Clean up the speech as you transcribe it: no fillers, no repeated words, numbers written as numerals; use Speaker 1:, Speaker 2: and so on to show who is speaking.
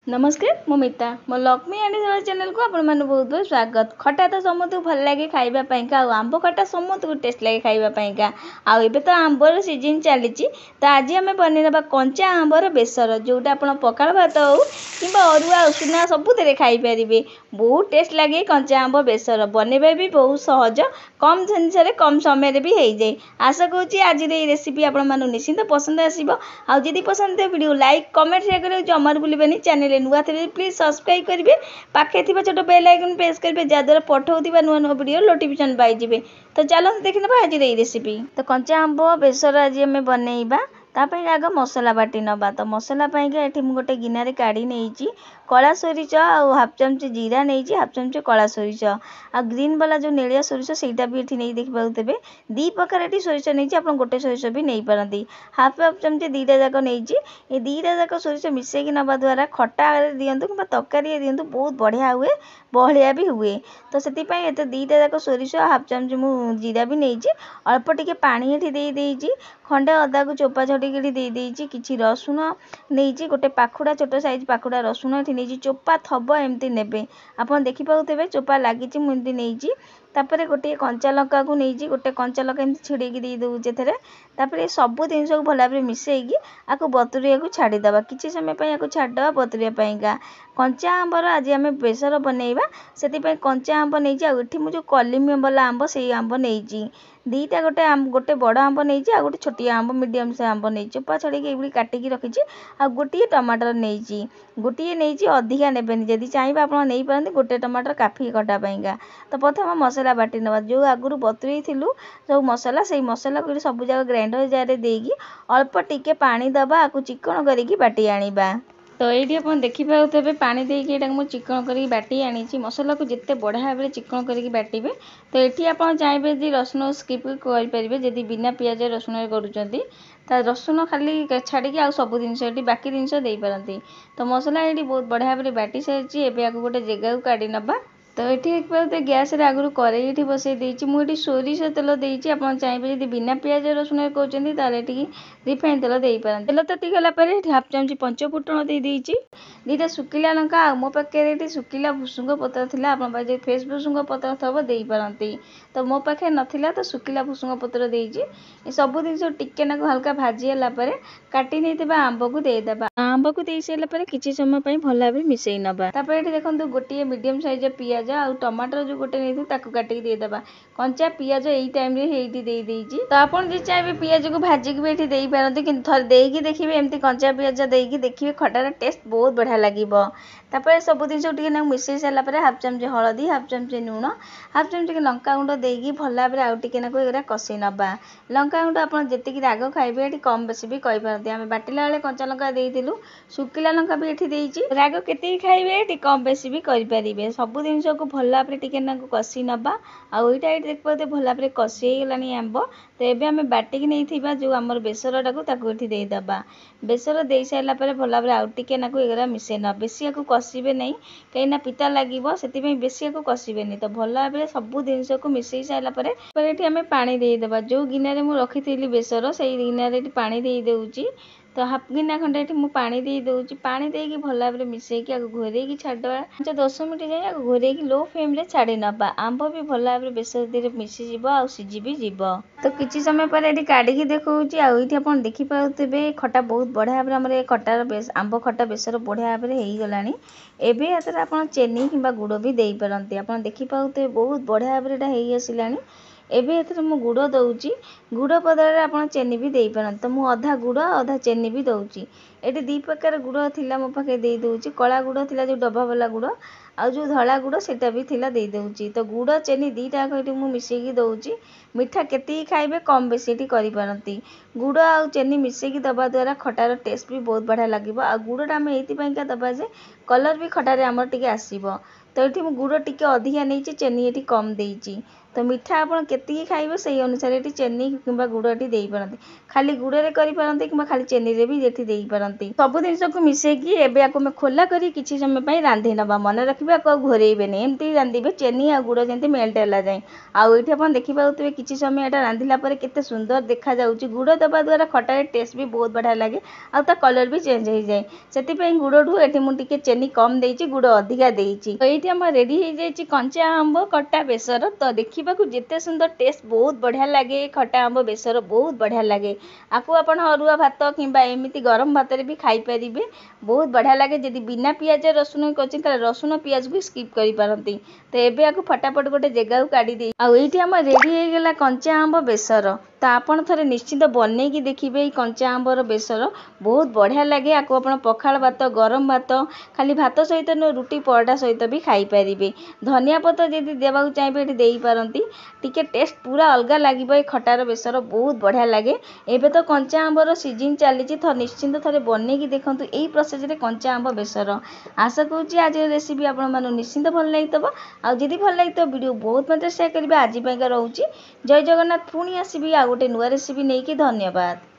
Speaker 1: नमस्कार मु मिता मो लक्ष्मी आंटी चैनल को आपण बहुत बहुत स्वागत। खटा तो समस्त भल लगे खाइबा आंब खटा समस्त को टेस्ट लगे खाइबा आउ तो आंबर सीजन चली तो आज आम बनवा कंचा आंबर बेसर जोटा आप पखाल भात हो कि अरुआ उषुना सबुत खाईपारे। बहुत टेस्ट लगे कंचा आंब बेसर बनवा भी बहुत सहज कम जिनस कम समय भी हो जाए। आशा करुँच आज रेसिपी आपण निश्चिंत पसंद आसो। आदि पसंद वीडियो लाइक कमेंट शेयर कर जमार भूलें। चैनल नुआ थे प्लीज सब्सक्राइब करेंगे पाखे थी छोट बेल आइकन प्रेस करेंगे जहाँद्वारा पठाऊा नुआ नुआ वीडियो नोटिफिकेशन पाइबे। तो चलो देखने आज रेसिपी। तो कंचा आंब बेसर आज आम बनइबा तापाई आग मसला बाटी नवा। तो मसला ये गोटे गिनारे काढ़ी नहीं कला सोरिष आ हाफ चामच जीरा नहीं हाफ चामच कला सोरिष आ ग्रीन वाला जो नेलिया सोरिष सेटा भी ये नहीं देखा देवे। दी प्रकार ये सोरिष नहीं आप गोटे सोरिष भी नहीं पारती। हाफ हाफ चामच दीटा जाक नहीं दीटा जाक सोरिष मिसेक नवा द्वारा खटा दिंतु कि तरकारी दिंतु बहुत बढ़िया हुए बहलिया भी हुए। तो से दीटा जाक सोरिष हाफ चामच मु जीरा भी नहीं अल्प टिके पानी ये खंडे अदा को चोपा छड़की दे किसी रसुण नहीं गोटे पाखुड़ा छोट साइज पाखुड़ा रसुण ये नहीं चोपा थब एमती ने आप देखिपे चोपा लगी मुझे नहीं तापर गोटे कंचा लंका को नहीं गोटे कंचा लंका एमती छिड़ेकी दे दूचे थे सबू जिन को भल भाव मिसेकी आपको बतुरिया को छाड़ीदे किसी समय आपको छाड़दे बतुरिया कंचा आंबर आज आम बेसर बनइबा से कंचा आंब नहीं आठ मुझे कलिमी वाला आंब से आंब नहीं दीटा गोटे बड़ आंब नहीं गोटे छोटिया आंब मीडियम से आंब नहीं चोपा छड़ेकी ये काटिकी रखी आ गोटे टमाटर नहीं गोटे नहीं अधिका नेबेनि जदि चाहिए आप नहीं पारती गोटे टमाटर काफी कटापाइंका। तो प्रथम मसला बाटी नवा जो आगुरी बतुरे थिलु सब मसला से मसला को सब जगह ग्राइंडर जार देगी अल्प टिके पानी दबा आपको चिकन करिकी बाटी आनिबा। तो ये आप देखिपे पानी देकी मुझे चिकन कर बाटी आनी मसला को जिते बढ़िया भाव चिकन कर बाटे। तो ये आप चाहिए रसुण स्किप करेंगे जदि बिना पियाज रसुण कर रसुण खाली छाड़ी आ सब जिन बाकी जिनस दे पारती। तो मसला ये बहुत बढ़िया भाव बाटी सारी एवं गोटे जगह को काढ़ी नवा। तो ये गैस आगुरी कड़े बसई देती मुझे सोरिष तेल देती आप चाहिए जब बिना पियाज रसुण कहते रिफाइन तेल दे पारती। तेल ततीगला हाफ चामच पंचफुटण देती दीटा सुखिला लंका आ मो पाखे सुखिला भुसुंग पत्र था आप फ्रेश भुसुंग पत्र थब दे पारती। तो मो पाखे नाला तो सुखिला भुसुंग पत्र देती सब जिन टिके हल्का भाजीला काटी नहीं आंब को देदेबा आंब को दे सारापर किसी समय भल भाव मिसई नवा। ये देखो गोटे मीडियम साइज पियाज आ टमाटर जो गोटे नहीं काटिकी देदेबा कंचा पियाज यही टाइम दे। तो आप चाहिए पियाज को भाजिक भी ये दे पारती कि थे देकी देखिए एमती कंचा पियाज देकी देखिए खटार टेस्ट बहुत बढ़िया लगे। तापर सब जिन मिसई सारापर हाफ चामच हलदी हाफ चामच लुण हाफ चमच लंका गुंड देकी भल भाव आउ टे कषि नवा। लंका गुंड आप जी राग खाइबे ये कम बेसी भी कहींपारती आम बाटिला बेले कंचा लंका देलु शुखिला लंका भी ये देती राग के खाइबे ये कम बेसी भी करेंगे। सब जिन को भल भाव टे कषि नवा आईटा ये देखते भल भाव कषि होगला आंब। तो ये आम बाटिकी नहीं जो आम बेसर टाक देदेबा बेसर दे सारापर भल भाव आउ टे एगुरा मिसे ना बेसी को कषिबे नहीं कहीं पिता लगे से बेसी को कषिबे। तो भल भाव सब जिन को मिसई सारापर ये आम पानी देदेबा जो गिनारे मुझे रखी बेसर से गिनारे पानी दे दूची। तो हाफ गिना खंडे ये मुझे पानी दे दूची पानी देकी भल भाव मिसेकी घोरेकी छाड़दे 10 मिनट जाए घोरेकी लो फ्लेम रे छाड़ी नवा आंब भी भल भाव बेसर धीरे मिसीजी आ सीझी भी जीव। तो किसी समय पर ये काढ़ी देखी आईटी आप देखिपे खटा बहुत बढ़िया भाव में खटार आंब खटा बेसर बढ़िया भाव में होगला। एवं आप चेनी कि गुड़ भी दे पारती आप देखिपे बहुत बढ़िया भाव में आसला। एबे एथरे मु गुड़ दउची गुड़ बदल आप चेनी भी दे पारती। तो मु अधा गुड़ अधा चेनी भी दउची ये दी प्रकार गुड़ थिला मो पाखे दे दूची कला गुड़ थिला जो डब्बा वाला गुड़ आ जो धला गुड़ सेटा भी थिला दे दूची। तो गुड़ चेनी दीटा ये मिसेकी दउची मिठा केती खाइबे कम बेसी करि पारती गुड़ आ चेनी मिसेकी दबा द्वारा खटार टेस्ट भी बहुत बढ़िया लगे। आ गुड़टा आम ये दबा जे कलर भी खटारे आमर टिके आसीबो। तो ये गुड़ टिके अधिका नहीं चेनी ये कम देती तो मिठा आपण केतिकी खाइबे सेही अनुसार एठी चेनी किंबा गुड़टी देई पारंती खाली गुड़े करि पारंती किंबा खाली चेनी रे भी एठी देई पारंती सब जिनिस को मिसेकी एबे आको में खोला करी किछि समय पई रांधि नबा मन रखिबा को घोरेइबेनी एमती रांधिबे चेनी आ गुड़ जेंती मेल्ट होला जाय आ एठी आपण देखि पाउतबे किछि समय एटा रांधिला परे केते सुंदर देखा जाउची गुड़ दबा द्वारा खटारे टेस्ट भी बहुत बढ़िया लागे आ ता कलर भी चेंज हो जाए सेति पई गुड़ठू एठी मु टिके चेनी कम देइची गुड़ अधिका देइची तो एठी हम रेडी हो जाइची कंचा आंब कट्टा बेसर तो देखिबा को जेते सुंदर टेस्ट बहुत बढ़िया लागे खट्टा आंब बेसर बहुत बढ़िया लागे आकु आपण अरुआ भात किंबा एमिति गरम भात रे भी खाई परिबे बहुत बढ़िया लागे जदि बिना पियाज रसुन कोची त रसुन पियाज भी स्किप करि पारंती तो एबे आकु फटाफट गोटे जगह काढी दे आ एठी हम रेडी हो गेला कंचा आंब बेसर तो आपण थरे निश्चित बनै की देखिबे कंचा आंबर बेसर बहुत बढ़िया लगे आको आपण पखाल भात गरम भात खाली भात सहित न रुटी परोटा सहित भी खाई परिबे धनिया पत्ता जदि देबाक चाहिबे एठी देई पारंती टिके टेस्ट पूरा अलग लागिबो ए खटार बेसर बहुत बढ़िया लगे एबे तो कंचा आंबर सीजन चलीची तो निश्चित थरे बनै की देखंतु एई प्रोसेस रे कंचा आंब बेसर आशा करूची आज रेसिपी आपण मानु निश्चित भल लागितबो आ जदि भल लागितो वीडियो बहुत मते शेयर करिबे आज पई का रहउची जय जगन्नाथ पुणी आसीबी आ गोटे नुआ रेसिपी नहीं कि धन्यवाद।